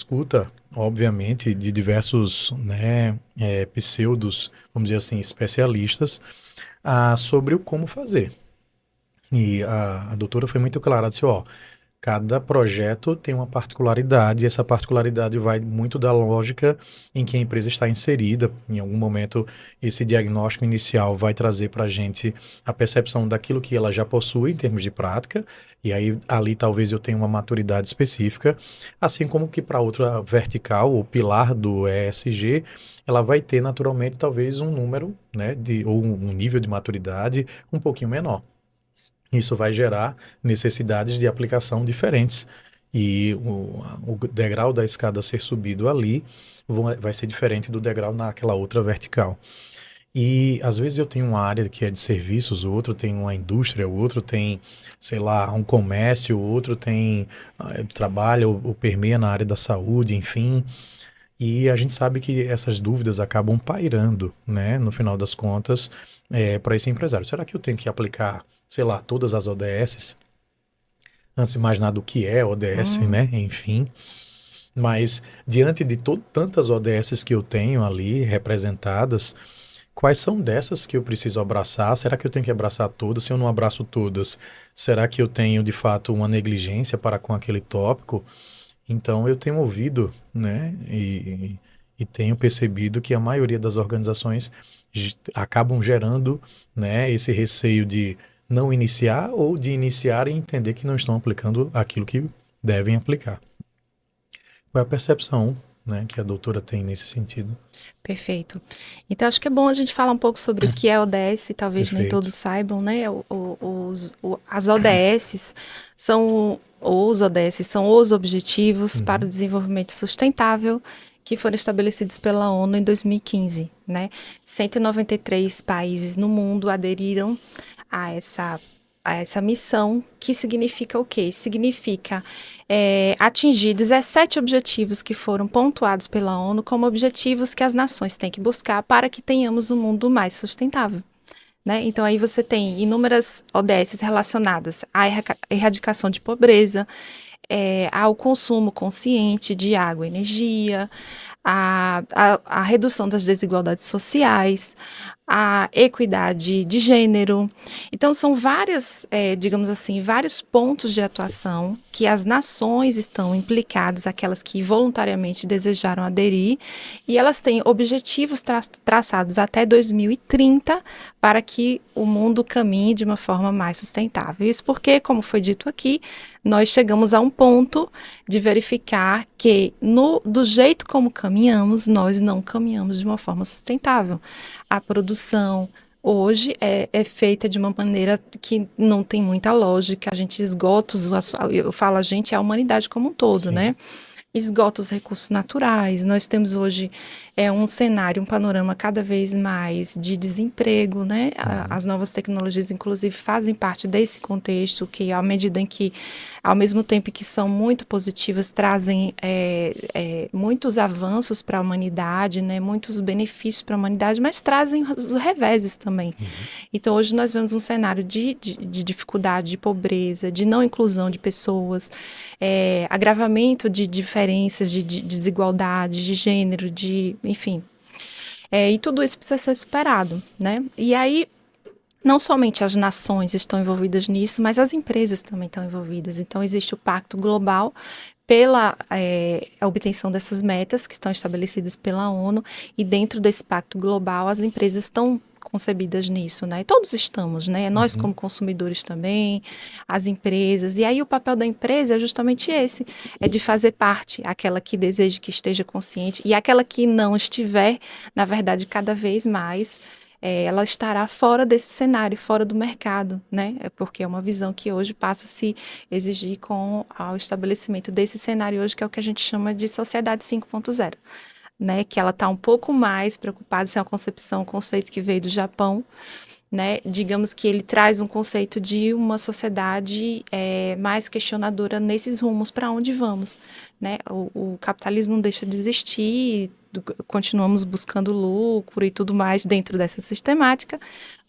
escuta, obviamente, de diversos, né, pseudos, vamos dizer assim, especialistas, sobre o como fazer. E a doutora foi muito clara, disse, ó, cada projeto tem uma particularidade, e essa particularidade vai muito da lógica em que a empresa está inserida. Em algum momento, esse diagnóstico inicial vai trazer para a gente a percepção daquilo que ela já possui em termos de prática, e aí ali talvez eu tenha uma maturidade específica, assim como que para outra vertical, ou pilar do ESG, ela vai ter naturalmente talvez um número, né, ou um nível de maturidade um pouquinho menor. Isso vai gerar necessidades de aplicação diferentes. E o degrau da escada a ser subido ali vai ser diferente do degrau naquela outra vertical. E às vezes eu tenho uma área que é de serviços, o outro tem uma indústria, o outro tem, sei lá, um comércio, o outro tem trabalha ou permeia na área da saúde, enfim. E a gente sabe que essas dúvidas acabam pairando, né, no final das contas, para esse empresário. Será que eu tenho que aplicar, sei lá, todas as ODSs? Antes de mais nada, o que é ODS, Hum, né? Enfim. Mas, diante de tantas ODSs que eu tenho ali representadas, quais são dessas que eu preciso abraçar? Será que eu tenho que abraçar todas? Se eu não abraço todas, será que eu tenho, de fato, uma negligência para com aquele tópico? Então, eu tenho ouvido, né, e tenho percebido que a maioria das organizações acabam gerando, né, esse receio de não iniciar ou de iniciar e entender que não estão aplicando aquilo que devem aplicar. Qual é a percepção, né, que a doutora tem nesse sentido? Perfeito. Então, acho que é bom a gente falar um pouco sobre o que é ODS, talvez nem Perfeito. todos saibam, né? As ODS são os Objetivos para o Uhum. Desenvolvimento Sustentável que foram estabelecidos pela ONU em 2015, né? 193 países no mundo aderiram a essa missão, que significa o quê? Significa atingir 17 objetivos que foram pontuados pela ONU como objetivos que as nações têm que buscar para que tenhamos um mundo mais sustentável. Né? Então, aí você tem inúmeras ODS relacionadas à erradicação de pobreza, ao consumo consciente de água e energia, a redução das desigualdades sociais, a equidade de gênero. Então, são várias, digamos assim, vários pontos de atuação que as nações estão implicadas, aquelas que voluntariamente desejaram aderir, e elas têm objetivos traçados até 2030 para que o mundo caminhe de uma forma mais sustentável. Isso porque, como foi dito aqui, nós chegamos a um ponto de verificar que, do jeito como caminhamos, nós não caminhamos de uma forma sustentável. A produção hoje é feita de uma maneira que não tem muita lógica, a gente esgota eu falo a gente, é a humanidade como um todo, Sim. né? Esgota os recursos naturais. Nós temos hoje um cenário, um panorama cada vez mais de desemprego, né? Uhum. As novas tecnologias, inclusive, fazem parte desse contexto, que à medida em que, ao mesmo tempo que são muito positivas, trazem muitos avanços para a humanidade, né? Muitos benefícios para a humanidade, mas trazem os reveses também. Uhum. Então, hoje nós vemos um cenário de dificuldade, de pobreza, de não inclusão de pessoas, agravamento de diferenças, de desigualdades, de gênero, enfim. E tudo isso precisa ser superado, né? E aí, não somente as nações estão envolvidas nisso, mas as empresas também estão envolvidas. Então, existe o Pacto Global pela obtenção dessas metas que estão estabelecidas pela ONU, e dentro desse Pacto Global as empresas estão concebidas nisso, né? E todos estamos, né? Nós Uhum. como consumidores também, as empresas. E aí o papel da empresa é justamente esse, é de fazer parte, aquela que deseja que esteja consciente, e aquela que não estiver, na verdade, cada vez mais ela estará fora desse cenário, fora do mercado, né? É porque é uma visão que hoje passa a se exigir com o estabelecimento desse cenário hoje, que é o que a gente chama de sociedade 5.0, né? Que ela está um pouco mais preocupada, isso é uma concepção, um conceito que veio do Japão, né? Digamos que ele traz um conceito de uma sociedade mais questionadora nesses rumos para onde vamos, né? O capitalismo não deixa de existir, continuamos buscando lucro e tudo mais dentro dessa sistemática,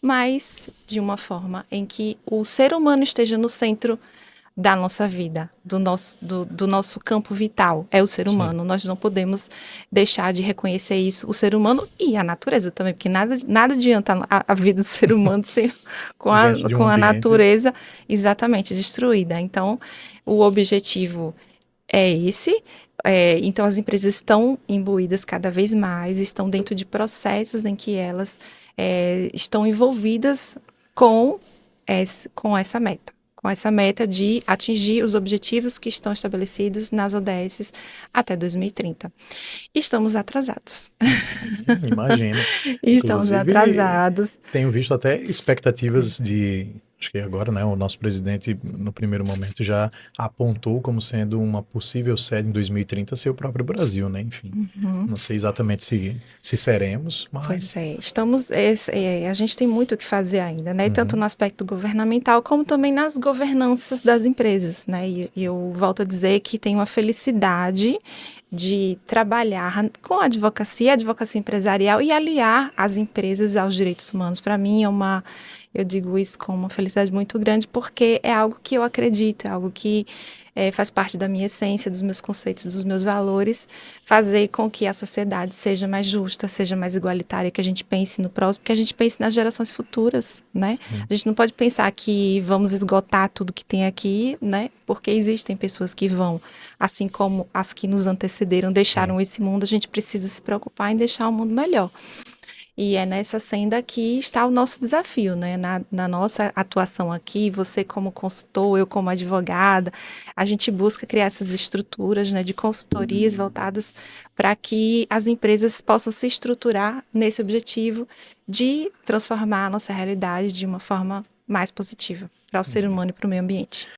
mas de uma forma em que o ser humano esteja no centro da nossa vida, do nosso campo vital, é o ser humano. Nós não podemos deixar de reconhecer isso, o ser humano e a natureza também, porque nada adianta a vida do ser humano ser com a natureza exatamente destruída. Então, o objetivo é esse. Então, as empresas estão imbuídas cada vez mais, estão dentro de processos em que elas estão envolvidas com essa meta. Com essa meta de atingir os objetivos que estão estabelecidos nas ODS até 2030. Estamos atrasados. Imagino. Estamos atrasados. Tenho visto até expectativas acho que agora, né, o nosso presidente, no primeiro momento, já apontou como sendo uma possível sede em 2030 ser o próprio Brasil, né? Enfim, não sei exatamente se seremos, mas... Pois a gente tem muito o que fazer ainda, né? Tanto no aspecto governamental, como também nas governanças das empresas, né? E eu volto a dizer que tenho a felicidade de trabalhar com a advocacia empresarial e aliar as empresas aos direitos humanos. Para mim eu digo isso com uma felicidade muito grande, porque é algo que eu acredito, é algo que faz parte da minha essência, dos meus conceitos, dos meus valores, fazer com que a sociedade seja mais justa, seja mais igualitária, que a gente pense no próximo, que a gente pense nas gerações futuras, né? Sim. A gente não pode pensar que vamos esgotar tudo que tem aqui, né? Porque existem pessoas que vão, assim como as que nos antecederam, deixaram esse mundo, a gente precisa se preocupar em deixar o mundo melhor. E é nessa senda que está o nosso desafio, né? Na nossa atuação aqui, você como consultor, eu como advogada, a gente busca criar essas estruturas, né, de consultorias voltadas para que as empresas possam se estruturar nesse objetivo de transformar a nossa realidade de uma forma mais positiva para o ser humano e para o meio ambiente.